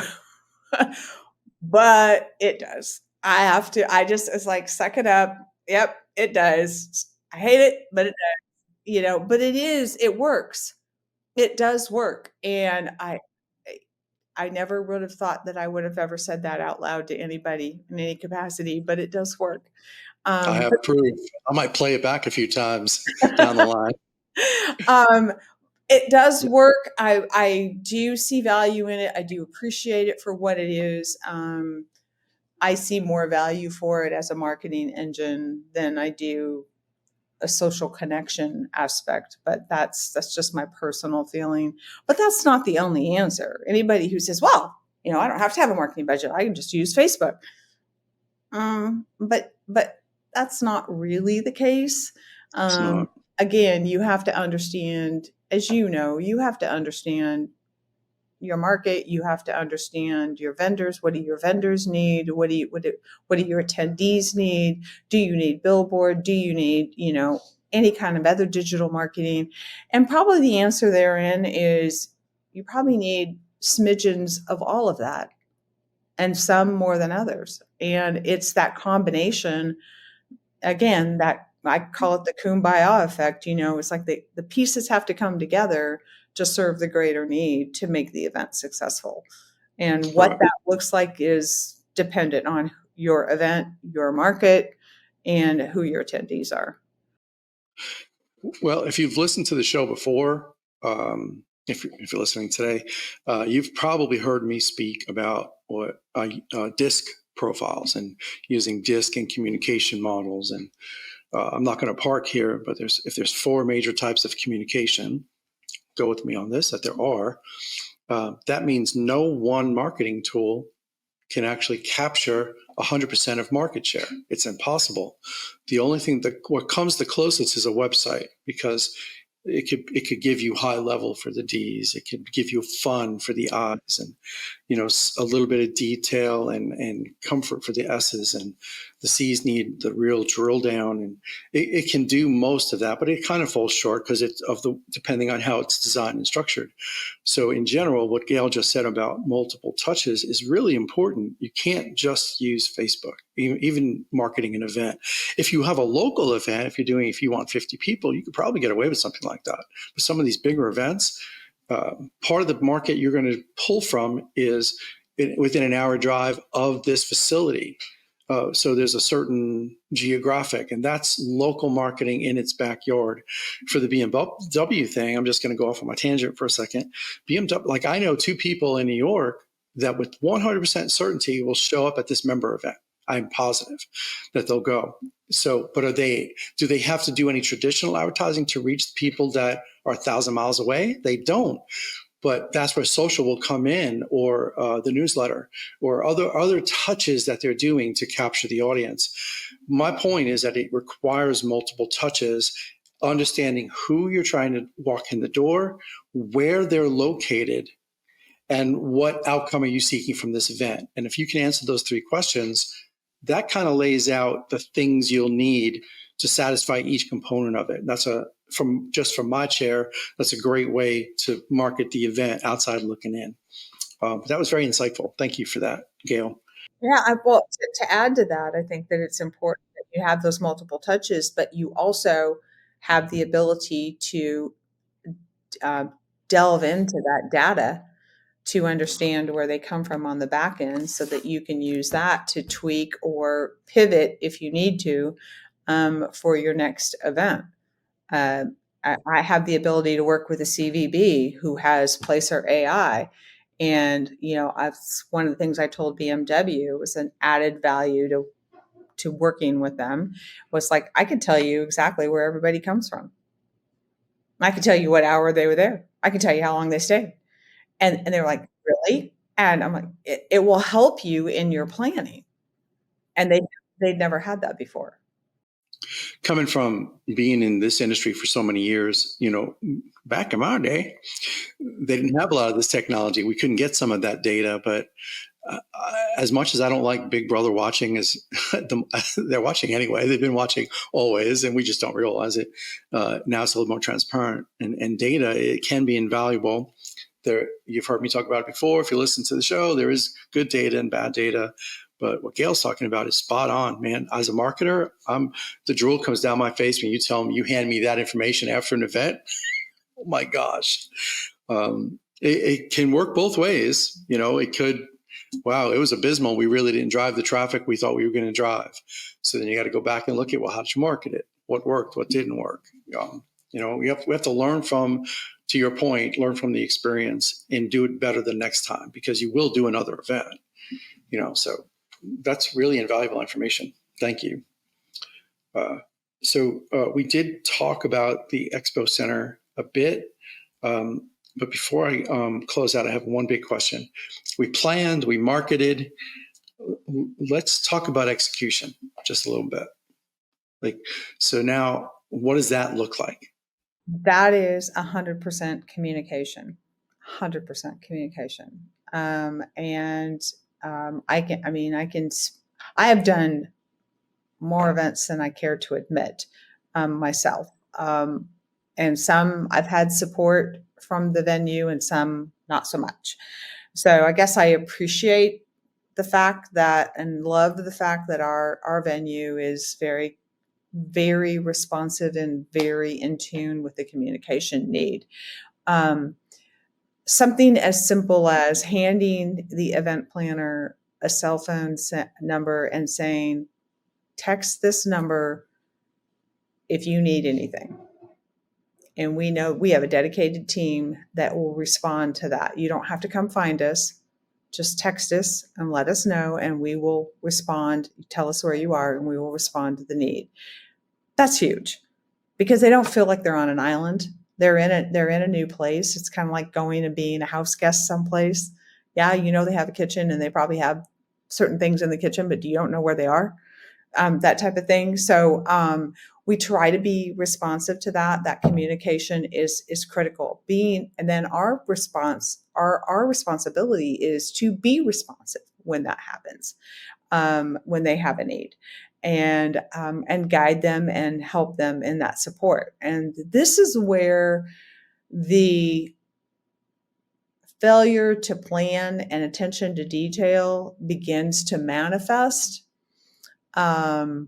but it does. It's like, suck it up. Yep, it does. I hate it, but it does, but it works. It does work. And I never would have thought that I would have ever said that out loud to anybody in any capacity, but it does work. I have But proof. I might play it back a few times down the line. It does work. I do see value in it. I do appreciate it for what it is. I see more value for it as a marketing engine than I do a social connection aspect, but that's just my personal feeling. But that's not the only answer. Anybody who says, well, I don't have to have a marketing budget, I can just use Facebook. But that's not really the case. Again, you have to understand, as you have to understand your market. You have to understand your vendors. What do your vendors need? What do your attendees need? Do you need billboard? Do you need, any kind of other digital marketing? And probably the answer therein is you probably need smidgens of all of that, and some more than others. And it's that combination, again, that I call it the kumbaya effect. It's like the pieces have to come together to serve the greater need to make the event successful. And what that looks like is dependent on your event, your market, and who your attendees are. Well, if you've listened to the show before, if you're listening today, you've probably heard me speak about what DISC profiles and using DISC and communication models. And I'm not going to park here, but if there's 4 major types of communication, go with me on this, that there are, that means no one marketing tool can actually capture 100% of market share. It's impossible. The only thing what comes the closest is a website, because it could give you high level for the D's. It could give you fun for the I's, and a little bit of detail and comfort for the S's, and the C's need the real drill down. And it can do most of that, but it kind of falls short because depending on how it's designed and structured. So in general, what Gayle just said about multiple touches is really important. You can't just use Facebook, even marketing an event. If you have a local event, if you want 50 people, you could probably get away with something like that. But some of these bigger events, part of the market you're going to pull from is within an hour drive of this facility. So there's a certain geographic, and that's local marketing in its backyard. For the BMW thing, I'm just going to go off on my tangent for a second. BMW, like I know 2 people in New York that with 100% certainty will show up at this member event. I'm positive that they'll go. So, but do they have to do any traditional advertising to reach people that are 1,000 miles away? They don't. But that's where social will come in, or the newsletter, or other touches that they're doing to capture the audience. My point is that it requires multiple touches, understanding who you're trying to walk in the door, where they're located, and what outcome are you seeking from this event. And if you can answer those 3 questions, that kind of lays out the things you'll need to satisfy each component of it. That's from my chair, that's a great way to market the event outside looking in. But that was very insightful. Thank you for that, Gayle. Yeah, well, to add to that, I think that it's important that you have those multiple touches, but you also have the ability to delve into that data to understand where they come from on the back end, so that you can use that to tweak or pivot if you need to for your next event. I have the ability to work with a CVB who has Placer AI, And, one of the things I told BMW was an added value to working with them was like, I could tell you exactly where everybody comes from. I could tell you what hour they were there. I could tell you how long they stayed. And they were like, really? And I'm like, it will help you in your planning. And they'd never had that before. Coming from being in this industry for so many years, back in my day, they didn't have a lot of this technology. We couldn't get some of that data, but as much as I don't like Big Brother watching, they're watching anyway. They've been watching always, and we just don't realize it. Now it's a little more transparent, and data, it can be invaluable. You've heard me talk about it before. If you listen to the show, there is good data and bad data. But what Gayle's talking about is spot on, man. As a marketer, the drool comes down my face when you hand me that information after an event. Oh my gosh. It can work both ways. It could, wow, it was abysmal. We really didn't drive the traffic we thought we were going to drive. So then you got to go back and look at, well, how did you market it? What worked? What didn't work? We have to learn from, to your point, learn from the experience and do it better the next time, because you will do another event. So that's really invaluable information. Thank you. So we did talk about the Expo Center a bit, but before I close out, I have one big question. We planned, we marketed. Let's talk about execution just a little bit. So now, what does that look like? That is 100% communication. 100% communication. I have done more events than I care to admit myself. And some I've had support from the venue and some not so much. So I guess I appreciate the fact that and love the fact that our venue is very, very responsive and very in tune with the communication need. Something as simple as handing the event planner a cell phone number and saying, text this number if you need anything. And we know we have a dedicated team that will respond to that. You don't have to come find us. Just text us and let us know, and we will respond. Tell us where you are, and we will respond to the need. That's huge, because they don't feel like they're on an island. They're in a new place. It's kind of like going and being a house guest someplace. Yeah, they have a kitchen and they probably have certain things in the kitchen, but you don't know where they are. That type of thing. So we try to be responsive to that. That communication is critical. And then our response, our responsibility is to be responsive when that happens, when they have a need, and guide them and help them in that support. And this is where the failure to plan and attention to detail begins to manifest. And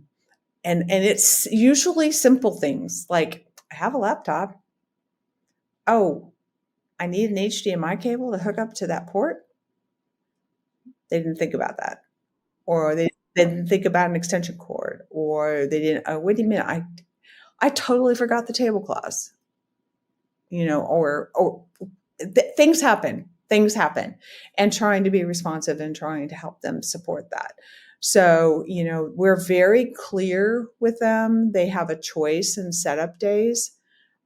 it's usually simple things like, I have a laptop. Oh, I need an HDMI cable to hook up to that port. They didn't think about that. Or they didn't think about an extension cord, or they didn't, oh, wait a minute, I totally forgot the tablecloths, or things happen, and trying to be responsive and trying to help them support that. So, we're very clear with them. They have a choice in setup days.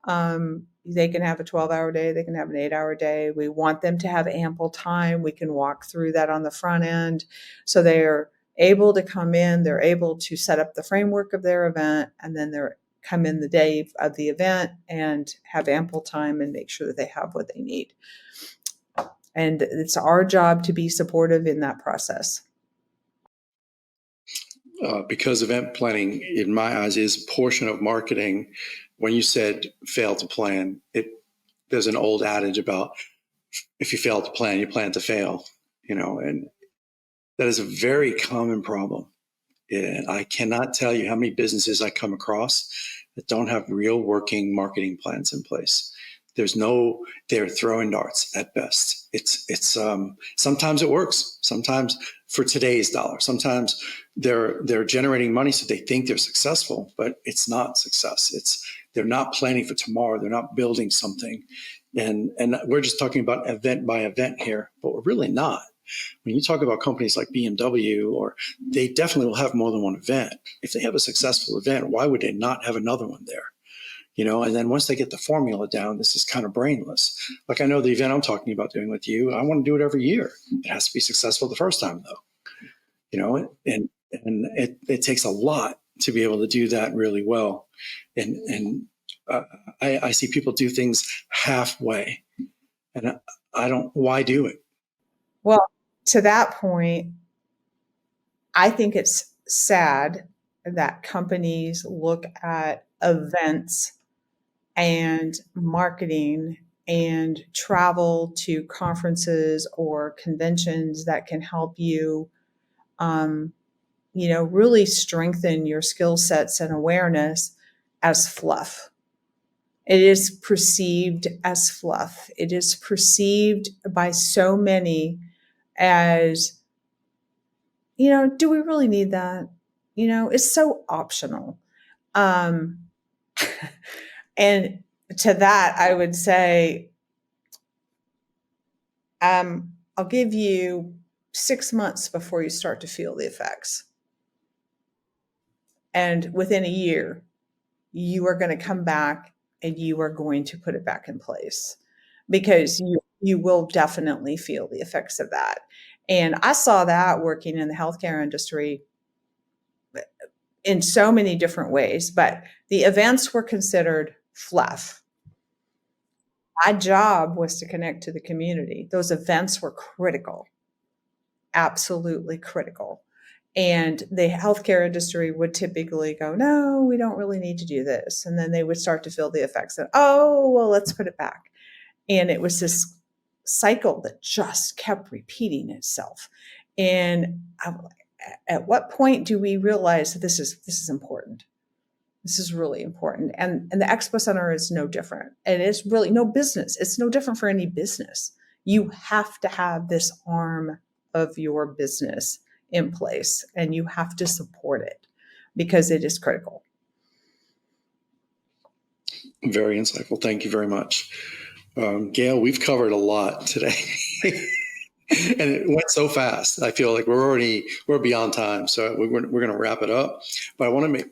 They can have a 12-hour day. They can have an 8-hour day. We want them to have ample time. We can walk through that on the front end. So they're able to come in. They're able to set up the framework of their event, and then they're come in the day of the event and have ample time and make sure that they have what they need. And it's our job to be supportive in that process. Because event planning, in my eyes, is a portion of marketing. When you said fail to plan, there's an old adage about if you fail to plan, you plan to fail, and that is a very common problem. And I cannot tell you how many businesses I come across that don't have real working marketing plans in place. They're throwing darts at best. It's sometimes it works. Sometimes for today's dollar, sometimes they're generating money, so they think they're successful, but it's not success. They're not planning for tomorrow. They're not building something. And we're just talking about event by event here, but we're really not. When you talk about companies like BMW, or they definitely will have more than one event. If they have a successful event, why would they not have another one there? And then once they get the formula down, this is kind of brainless. Like, I know the event I'm talking about doing with you, I want to do it every year. It has to be successful the first time, though. And it takes a lot to be able to do that really well. And I see people do things halfway, and I don't. Why do it? Well, to that point, I think it's sad that companies look at events and marketing and travel to conferences or conventions that can help you, really strengthen your skill sets and awareness as fluff. It is perceived as fluff. It is perceived by so many as, do we really need that? It's so optional. Um, and to that, I would say, I'll give you 6 months before you start to feel the effects. And within a year, you are going to come back and you are going to put it back in place, because you will definitely feel the effects of that. And I saw that working in the healthcare industry in so many different ways, but the events were considered fluff. My job was to connect to the community. Those events were critical, absolutely critical. And the healthcare industry would typically go, no, we don't really need to do this. And then they would start to feel the effects of, oh, well, let's put it back. And it was this cycle that just kept repeating itself. And at what point do we realize that this is important? This is really important. And the Expo Center is no different. And it's really no business. It's no different for any business. You have to have this arm of your business in place, and you have to support it because it is critical. Very insightful. Thank you very much. Gayle, we've covered a lot today. And it went so fast. I feel like we're beyond time, so we're going to wrap it up. But I want to make,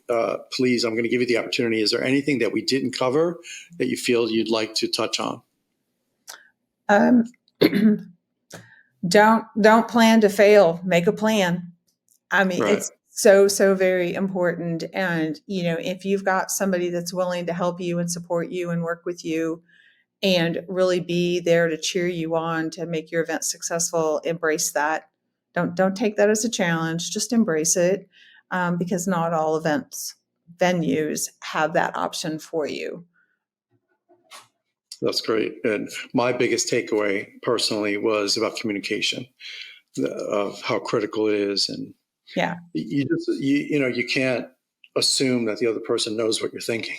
please, I'm going to give you the opportunity. Is there anything that we didn't cover that you feel you'd like to touch on? Don't plan to fail. Make a plan. I mean, Right. It's so very important. And if you've got somebody that's willing to help you and support you and work with you, and really be there to cheer you on to make your event successful, embrace that. Don't take that as a challenge. Just embrace it, because not all venues have that option for you. That's great. And my biggest takeaway personally was about communication, of how critical it is. And Yeah, you can't assume that the other person knows what you're thinking.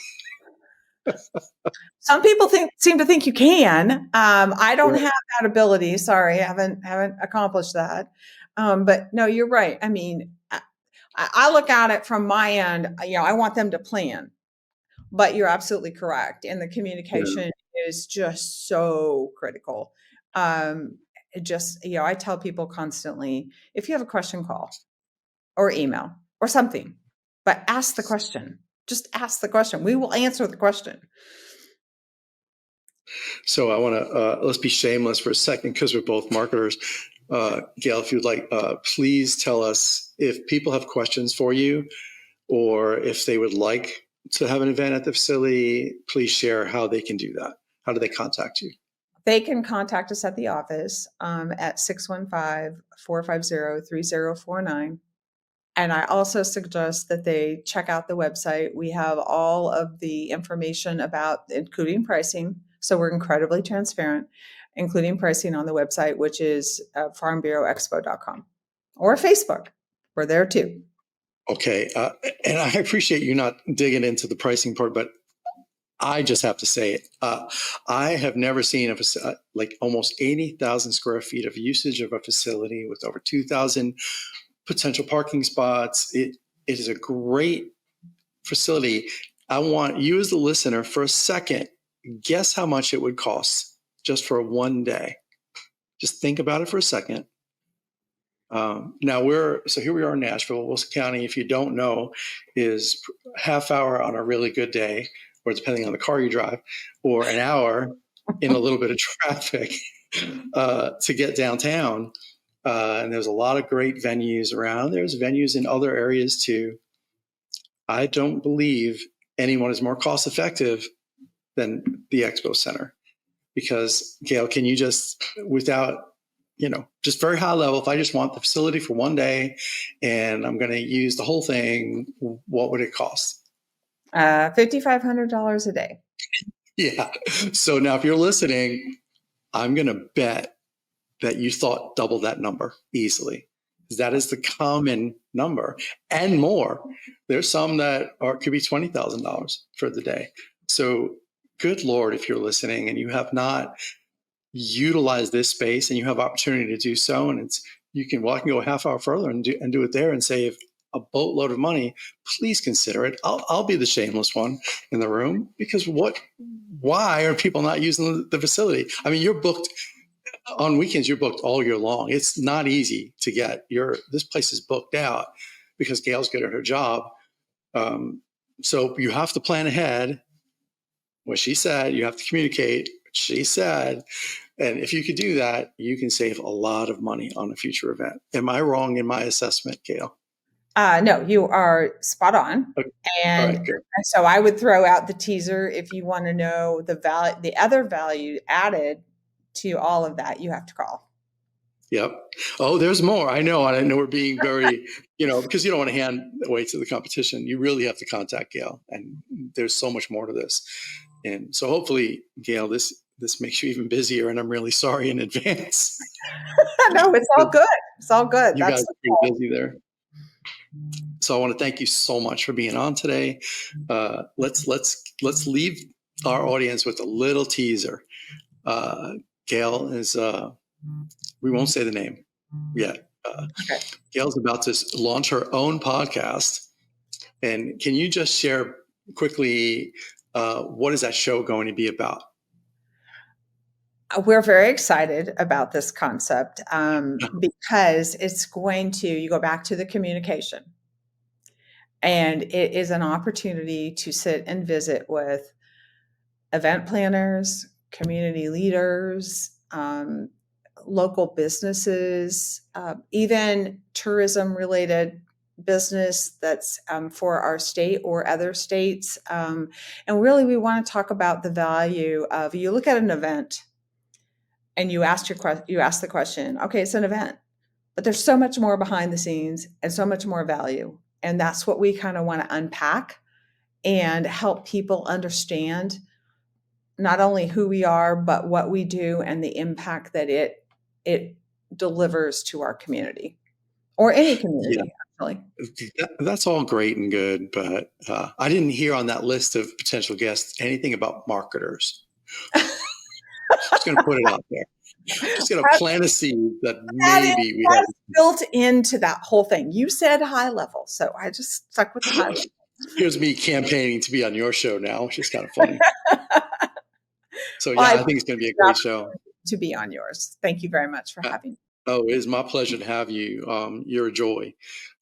some people seem to think you can. I don't have that ability. Sorry, I haven't accomplished that. But no, you're right. I mean, I look at it from my end. I want them to plan, but you're absolutely correct. And the communication is just so critical. I tell people constantly, if you have a question, call or email or something, but ask the question. Just ask the question. We will answer the question. So I want to, let's be shameless for a second, because we're both marketers. Gayle, if you'd like, please tell us if people have questions for you, or if they would like to have an event at the facility. Please share how they can do that. How do they contact you? They can contact us at the office at 615-450-3049. And I also suggest that they check out the website. We have all of the information about, including pricing. So we're incredibly transparent, including pricing on the website, which is farmbureauexpo.com, or Facebook. We're there too. Okay. And I appreciate you not digging into the pricing part, but I just have to say it. I have never seen like almost 80,000 square feet of usage of a facility with over 2,000 potential parking spots. It is a great facility. I want you, as the listener, for a second, guess how much it would cost just for one day. Just think about it for a second. Now here we are in Nashville. Wilson County, if you don't know, is half hour on a really good day, or depending on the car you drive, or an hour in a little bit of traffic to get downtown. And there's a lot of great venues around. There's venues in other areas too. I don't believe anyone is more cost effective than the Expo Center. Because, Gayle, can you just, without, just very high level, if I just want the facility for one day and I'm going to use the whole thing, what would it cost? $5,500 a day. Yeah. So now if you're listening, I'm going to bet that you thought double that number easily. That is the common number and more. There's some that could be $20,000 for the day. So good Lord, if you're listening and you have not utilized this space and you have opportunity to do so, and I can go a half hour further and do it there and save a boatload of money, please consider it. I'll be the shameless one in the room, because why are people not using the facility? I mean, you're booked on weekends, you're booked all year long. It's not easy to get this place is booked out because Gayle's good at her job. So you have to plan ahead. What she said, you have to communicate what she said. And if you could do that, you can save a lot of money on a future event. Am I wrong in my assessment, Gayle? No, you are spot on. Okay. And Right, so I would throw out the teaser. If you want to know the other value added to all of that, you have to call. Yep. Oh, there's more. I know. And I know we're being very, because you don't want to hand away to the competition. You really have to contact Gayle. And there's so much more to this. And so hopefully, Gayle, this makes you even busier. And I'm really sorry in advance. No, it's all good. It's all good. You guys are pretty busy there. So I want to thank you so much for being on today. Let's leave our audience with a little teaser. Gayle is, we won't say the name yet. Okay. Gayle's about to launch her own podcast. And can you just share quickly, what is that show going to be about? We're very excited about this concept because it's you go back to the communication. And it is an opportunity to sit and visit with event planners, community leaders, local businesses, even tourism-related business that's for our state or other states. And really, we want to talk about the value of, you look at an event and you ask the question, okay, it's an event, but there's so much more behind the scenes and so much more value. And that's what we kind of want to unpack and help people understand not only who we are, but what we do and the impact that it delivers to our community or any community, actually. That's all great and good, but I didn't hear on that list of potential guests anything about marketers. Just going to put it out there. Just going to plant a seed that maybe we have built into that whole thing. You said high level, so I just stuck with the high level. Here's me campaigning to be on your show now, which is kind of funny. So yeah, I think it's going to be a great show. To be on yours. Thank you very much for having me. Oh, it is my pleasure to have you. You're a joy.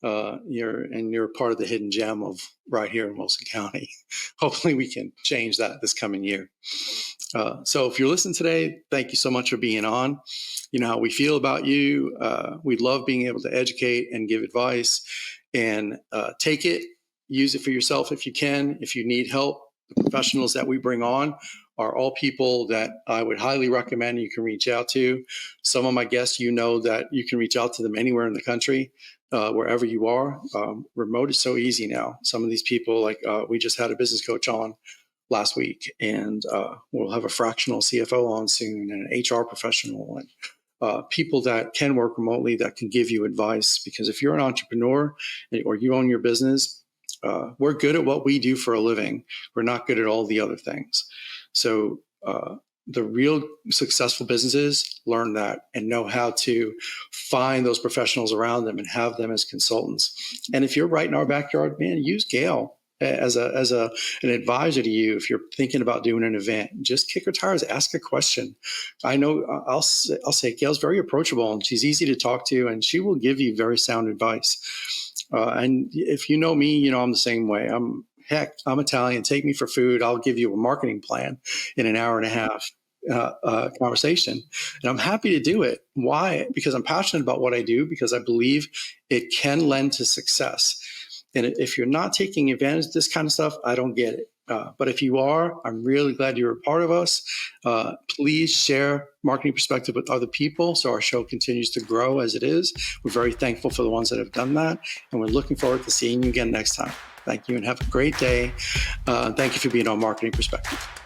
You're part of the hidden gem of right here in Wilson County. Hopefully we can change that this coming year. So if you're listening today, thank you so much for being on. You know how we feel about you. We love being able to educate and give advice, and take it, use it for yourself if you can. If you need help, the professionals that we bring on are all people that I would highly recommend you can reach out to. Some of my guests, that you can reach out to them anywhere in the country, wherever you are. Remote is so easy now. Some of these people, we just had a business coach on last week, and we'll have a fractional CFO on soon, and an HR professional, and people that can work remotely that can give you advice. Because if you're an entrepreneur or you own your business, we're good at what we do for a living. We're not good at all the other things. So the real successful businesses learn that and know how to find those professionals around them and have them as consultants. And if you're right in our backyard, man, use Gayle an advisor to you, if you're thinking about doing an event, just kick her tires, ask a question. I know I'll say Gayle's very approachable and she's easy to talk to, and she will give you very sound advice. And if you know me, you know I'm the same way. I'm Italian. Take me for food. I'll give you a marketing plan in an hour and a half conversation. And I'm happy to do it. Why? Because I'm passionate about what I do, because I believe it can lend to success. And if you're not taking advantage of this kind of stuff, I don't get it. But if you are, I'm really glad you're a part of us. Please share Marketing Perspective with other people so our show continues to grow as it is. We're very thankful for the ones that have done that. And we're looking forward to seeing you again next time. Thank you and have a great day. Thank you for being on Marketing Perspective.